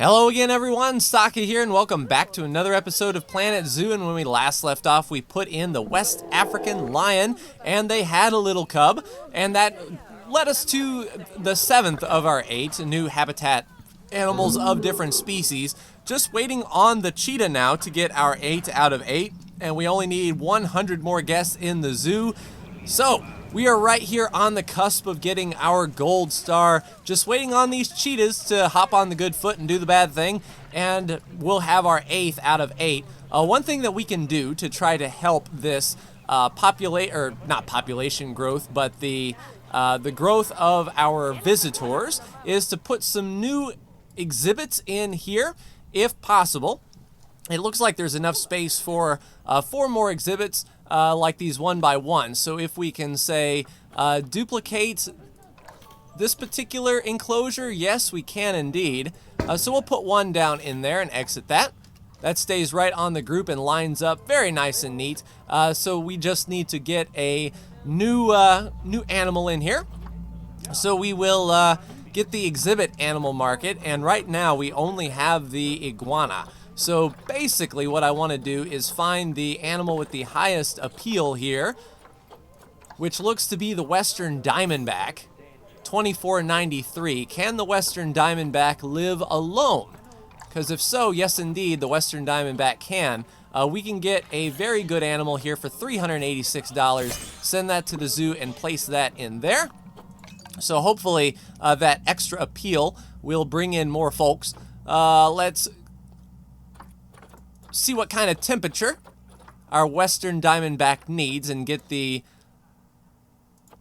Hello again, everyone. Saki here, and welcome back to another episode of Planet Zoo. And when we last left off, we put in the West African lion, and they had a little cub, and that led us to the 7th of our 8 new habitat animals of different species. Just waiting on the cheetah now to get our 8 out of 8, and we only need 100 more guests in the zoo. So we are right here on the cusp of getting our gold star, just waiting on these cheetahs to hop on the good foot and do the bad thing, and we'll have our 8th out of 8. One thing that we can do to try to help this not population growth, but the growth of our visitors is to put some new exhibits in here, if possible. It looks like there's enough space for 4 more exhibits, like these 1 by 1. So if we can say duplicate this particular enclosure, yes, we can indeed. So we'll put 1 down in there and exit that. That stays right on the group and lines up very nice and neat. So we just need to get a new animal in here. So we will get the exhibit animal market, and right now we only have the iguana. So basically what I want to do is find the animal with the highest appeal here, which looks to be the Western Diamondback, 2493. Can the Western Diamondback live alone? Because if so, yes indeed, the Western Diamondback can. We can get a very good animal here for $386, send that to the zoo and place that in there. So hopefully that extra appeal will bring in more folks. Let's see what kind of temperature our Western Diamondback needs and get the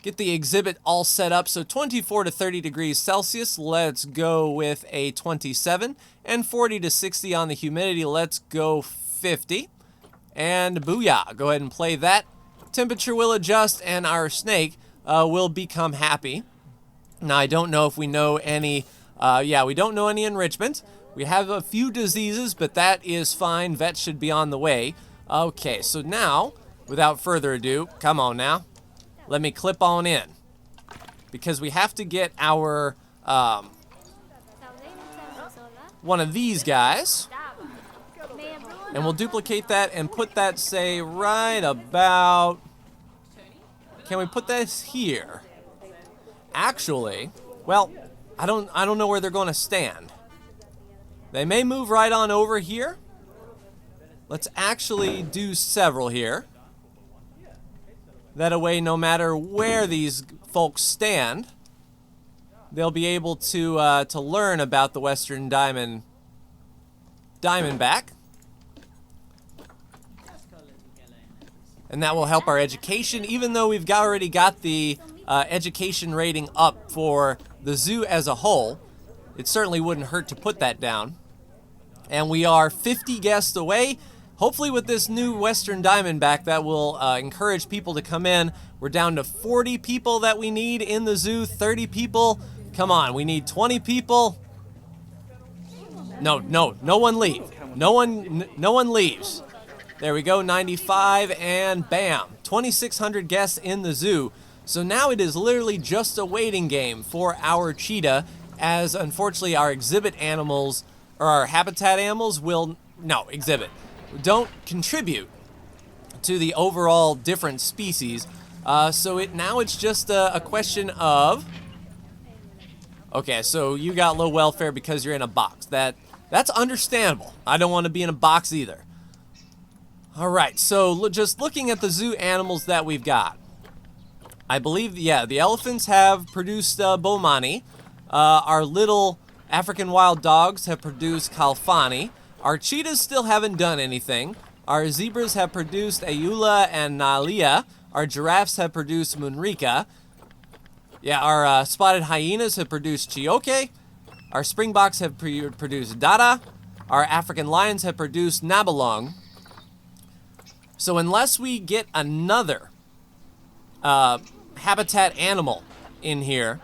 exhibit all set up. So 24 to 30 degrees Celsius, let's go with a 27, and 40 to 60 on the humidity, let's go 50, and booyah, go ahead and play that. Temperature will adjust and our snake will become happy. Now I don't know if we know any, we don't know any enrichment. We have a few diseases, but that is fine. Vets should be on the way. Okay, so now, without further ado, come on now. Let me clip on in. Because we have to get our, one of these guys. And we'll duplicate that and put that, say, right about... Can we put this here? Actually, well, I don't know where they're going to stand. They may move right on over here. Let's actually do several here. That way, no matter where these folks stand, they'll be able to learn about the Western Diamondback. And that will help our education, even though we've already got the education rating up for the zoo as a whole. It certainly wouldn't hurt to put that down. And we are 50 guests away. Hopefully with this new Western Diamondback, that will encourage people to come in. We're down to 40 people that we need in the zoo, 30 people. Come on, we need 20 people. No one leave. No one leaves. There we go, 95, and bam, 2,600 guests in the zoo. So now it is literally just a waiting game for our cheetah, as unfortunately our exhibit animals, or our habitat animals don't contribute to the overall different species. So now it's just a question of, okay, so you got low welfare because you're in a box. That's understandable. I don't want to be in a box either. All right, so just looking at the zoo animals that we've got, I believe, yeah, the elephants have produced Bomani. Our little African wild dogs have produced Kalfani. Our cheetahs still haven't done anything. Our zebras have produced Ayula and Nalia. Our giraffes have produced Munrika. Yeah, our spotted hyenas have produced Chioke. Our springboks have produced Dada. Our African lions have produced Nabalong. So unless we get another habitat animal in here,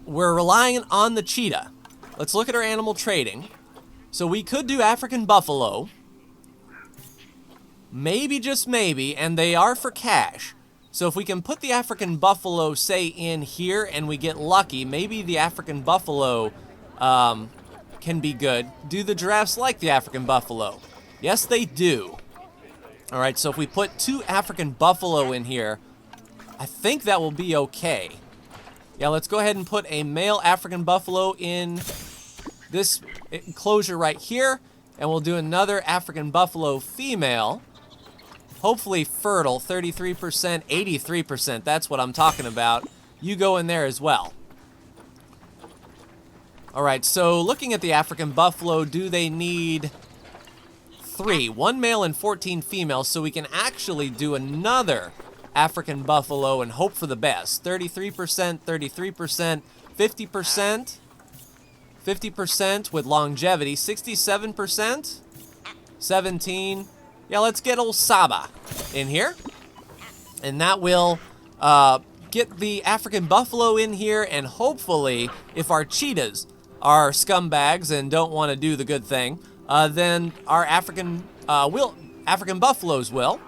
we're relying on the cheetah. Let's look at our animal trading. So we could do African buffalo. Maybe, just maybe, and they are for cash. So if we can put the African buffalo, say, in here and we get lucky, maybe the African buffalo can be good. Do the giraffes like the African buffalo? Yes, they do. All right, so if we put 2 African buffalo in here, I think that will be okay. Yeah, let's go ahead and put a male African buffalo in this enclosure right here, and we'll do another African buffalo female. Hopefully fertile, 33%, 83%, that's what I'm talking about. You go in there as well. All right, so looking at the African buffalo, do they need 3? 1 male and 14 females, so we can actually do another African buffalo and hope for the best. 33%, 33%, 50%, 50% with longevity, 67%, 17%. Yeah, let's get old Saba in here. And that will get the African buffalo in here, and hopefully, if our cheetahs are scumbags and don't want to do the good thing, then our African buffaloes will.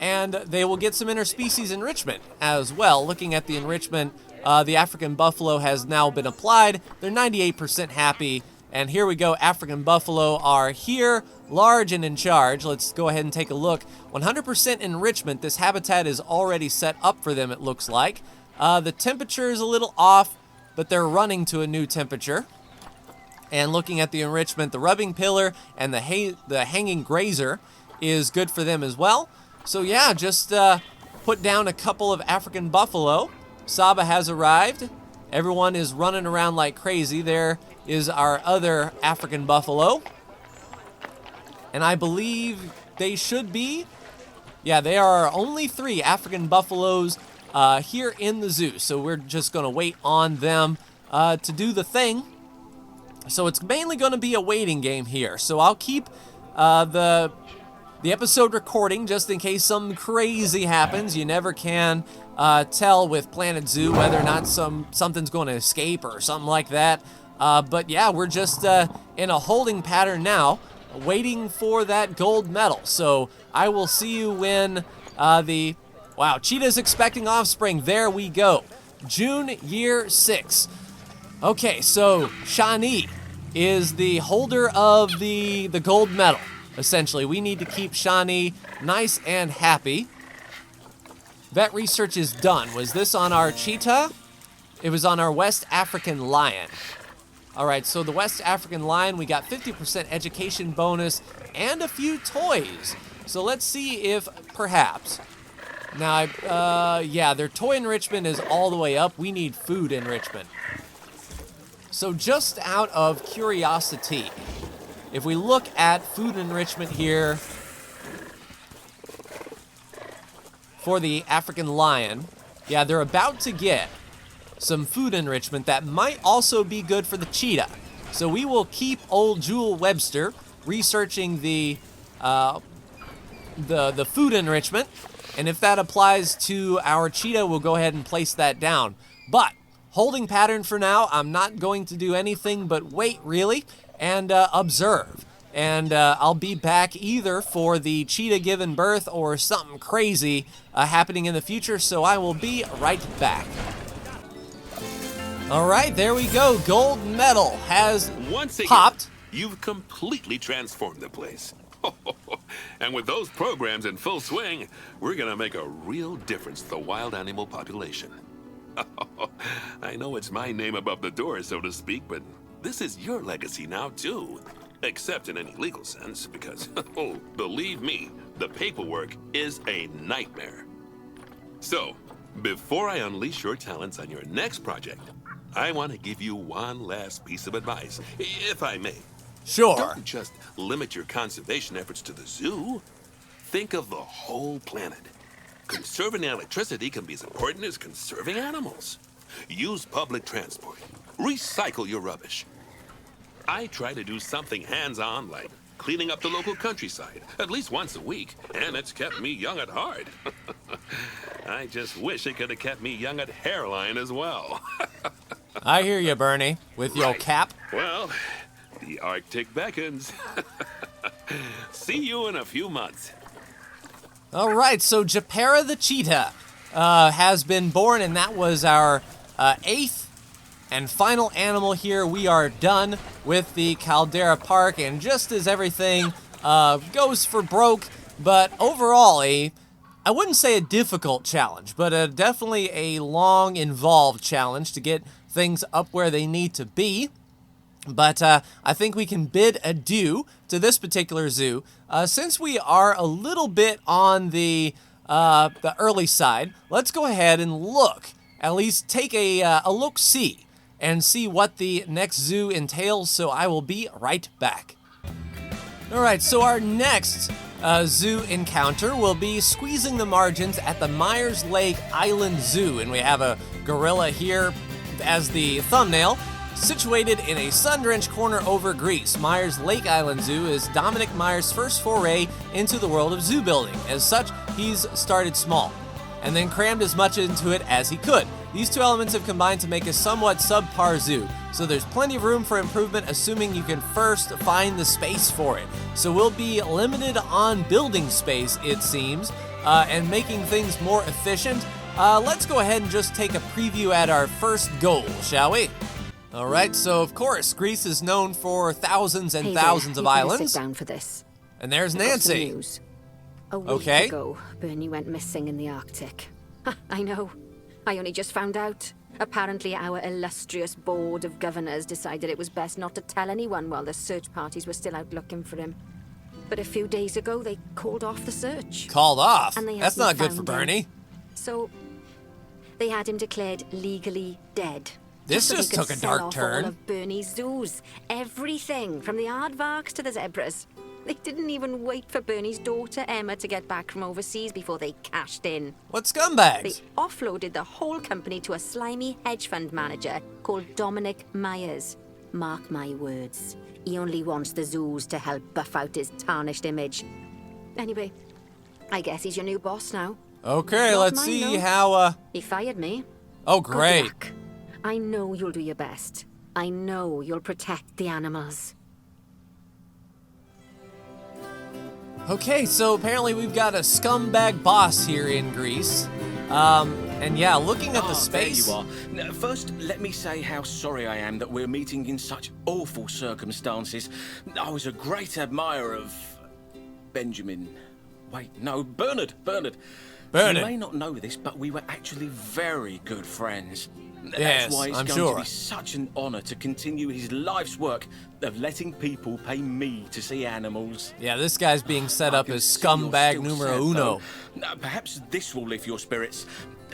And they will get some interspecies enrichment as well. Looking at the enrichment, the African buffalo has now been applied. They're 98% happy. And here we go, African buffalo are here, large and in charge. Let's go ahead and take a look. 100% enrichment. This habitat is already set up for them, it looks like. The temperature is a little off, but they're running to a new temperature. And looking at the enrichment, the rubbing pillar and the hanging grazer is good for them as well. So yeah, just put down a couple of African buffalo. Saba has arrived. Everyone is running around like crazy. There is our other African buffalo. And I believe they should be. Yeah, there are only 3 African buffaloes here in the zoo. So we're just going to wait on them to do the thing. So it's mainly going to be a waiting game here. So I'll keep the episode recording just in case something crazy happens. You never can tell with Planet Zoo whether or not something's going to escape or something like that. But yeah, we're just in a holding pattern now, waiting for that gold medal. So I will see you when wow, Cheetah's expecting offspring. There we go. June year 6. Okay, so Shani is the holder of the gold medal. Essentially, we need to keep Shani nice and happy. Vet research is done. Was this on our cheetah? It was on our West African lion. All right, so the West African lion, we got 50% education bonus and a few toys. So let's see if perhaps. Now, yeah, their toy enrichment is all the way up. We need food enrichment. So just out of curiosity, if we look at food enrichment here for the African lion, yeah, they're about to get some food enrichment that might also be good for the cheetah. So we will keep old Jewel Webster researching the food enrichment, and if that applies to our cheetah, we'll go ahead and place that down. But holding pattern for now. I'm not going to do anything but wait, really, and observe. And I'll be back either for the cheetah giving birth or something crazy happening in the future, so I will be right back. All right, there we go. Gold medal has Once again, popped. You've completely transformed the place. And with those programs in full swing, we're gonna make a real difference to the wild animal population. I know it's my name above the door, so to speak, but this is your legacy now, too. Except in any legal sense, because, oh, believe me, the paperwork is a nightmare. So, before I unleash your talents on your next project, I want to give you one last piece of advice, if I may. Sure. Don't just limit your conservation efforts to the zoo. Think of the whole planet. Conserving electricity can be as important as conserving animals. Use public transport. Recycle your rubbish. I try to do something hands-on, like cleaning up the local countryside, at least once a week, and it's kept me young at heart. I just wish it could have kept me young at hairline as well. I hear you, Bernie, with your cap. Well, the Arctic beckons. See you in a few months. All right, so Japera the cheetah has been born, and that was our 8th and final animal here. We are done with the Caldera Park, and just as everything goes for broke, but overall I wouldn't say a difficult challenge, but definitely a long, involved challenge to get things up where they need to be. But I think we can bid adieu to this particular zoo. Since we are a little bit on the early side, let's go ahead and look, at least take a look-see, and see what the next zoo entails, so I will be right back. Alright, so our next zoo encounter will be squeezing the margins at the Myers Lake Island Zoo, and we have a gorilla here as the thumbnail. Situated in a sun-drenched corner over Greece, Myers Lake Island Zoo is Dominic Myers' first foray into the world of zoo building. As such, he's started small, and then crammed as much into it as he could. These two elements have combined to make a somewhat subpar zoo, so there's plenty of room for improvement, assuming you can first find the space for it. So we'll be limited on building space, it seems, and making things more efficient. Let's go ahead and just take a preview at our first goal, shall we? Alright, so of course, Greece is known for thousands and thousands of islands. Sit down for this. And there's Nancy. News. A week ago, Bernie went missing in the Arctic. I know. I only just found out. Apparently, our illustrious board of governors decided it was best not to tell anyone while the search parties were still out looking for him. But a few days ago, they called off the search. Called off? And That's not good for Bernie. So, they had him declared legally dead. This just took a dark turn. All of Bernie's zoos. Everything, from the aardvarks to the zebras. They didn't even wait for Bernie's daughter, Emma, to get back from overseas before they cashed in. What scumbags? They offloaded the whole company to a slimy hedge fund manager called Dominic Myers. Mark my words. He only wants the zoos to help buff out his tarnished image. Anyway, I guess he's your new boss now. Okay, Not let's mine, see no. how, He fired me. Oh, Good great. luck. I know you'll do your best. I know you'll protect the animals. Okay, so apparently we've got a scumbag boss here in Greece. And yeah, looking at the space... There you are. Now, first, let me say how sorry I am that we're meeting in such awful circumstances. I was a great admirer of... Benjamin. Wait, no, Bernard. Bernard. You may not know this, but we were actually very good friends. Yes, That's why it's I'm going sure. to be such an honor to continue his life's work of letting people pay me to see animals. Yeah, this guy's being set I up can as see you're scumbag still numero sad, uno. though. Now, perhaps this will lift your spirits.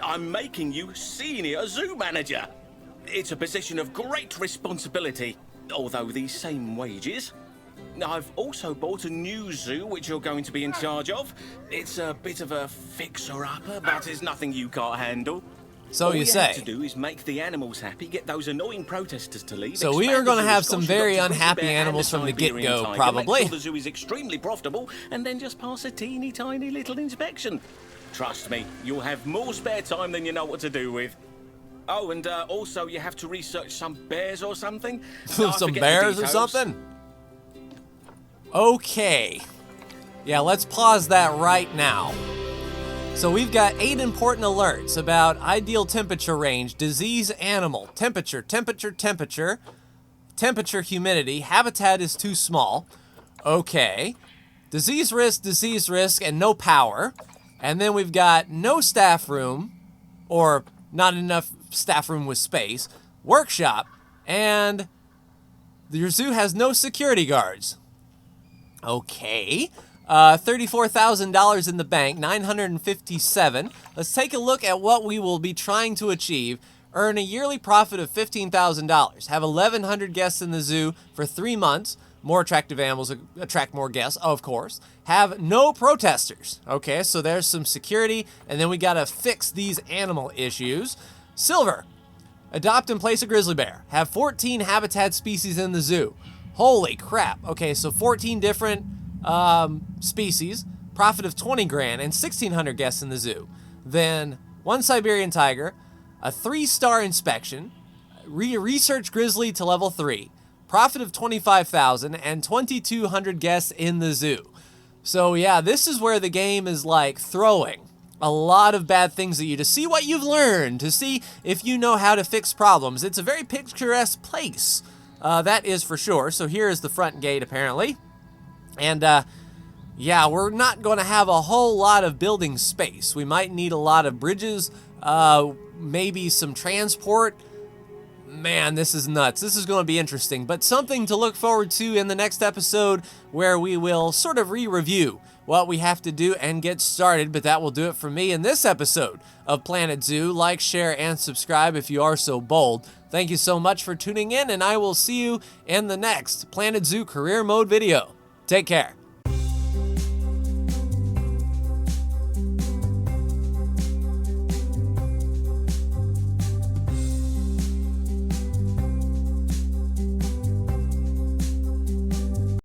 I'm making you senior zoo manager. It's a position of great responsibility, although these same wages. I've also bought a new zoo which you're going to be in charge of. It's a bit of a fixer-upper, but it's nothing you can't handle. So All you you say. have to do is make the animals happy, get those annoying protesters to leave. So we are expand going the to zoo have some scotch, very adopt a unhappy grizzly bear and animals a from the Siberian get-go, tiger, probably. Make sure the zoo is extremely profitable, and then just pass a teeny tiny little inspection. Trust me, you'll have more spare time than you know what to do with. Oh, and also you have to research some bears or something. No, I Some forget the bears or details. something? Okay. Yeah, let's pause that right now. So we've got 8 important alerts about ideal temperature range, disease animal, temperature, humidity, habitat is too small. Okay. Disease risk, and no power. And then we've got no staff room, or not enough staff room with space, workshop, and your zoo has no security guards. Okay. $34,000 in the bank, 957. Let's take a look at what we will be trying to achieve. Earn a yearly profit of $15,000. Have 1,100 guests in the zoo for 3 months. More attractive animals attract more guests, of course. Have no protesters. Okay, so there's some security, and then we gotta fix these animal issues. Silver. Adopt and place a grizzly bear. Have 14 habitat species in the zoo. Holy crap. Okay, so 14 different species, profit of 20 grand, and 1,600 guests in the zoo. Then 1 Siberian tiger, a 3-star inspection, research grizzly to level 3, profit of 25,000, and 2,200 guests in the zoo. So yeah, this is where the game is like throwing. a lot of bad things at you to see what you've learned, to see if you know how to fix problems. It's a very picturesque place, that is for sure. So here is the front gate, apparently. And, yeah, we're not going to have a whole lot of building space. We might need a lot of bridges, maybe some transport. Man, this is nuts. This is going to be interesting, but something to look forward to in the next episode where we will sort of re-review what we have to do and get started, but that will do it for me in this episode of Planet Zoo. Like, share, and subscribe if you are so bold. Thank you so much for tuning in, and I will see you in the next Planet Zoo Career Mode video. Take care.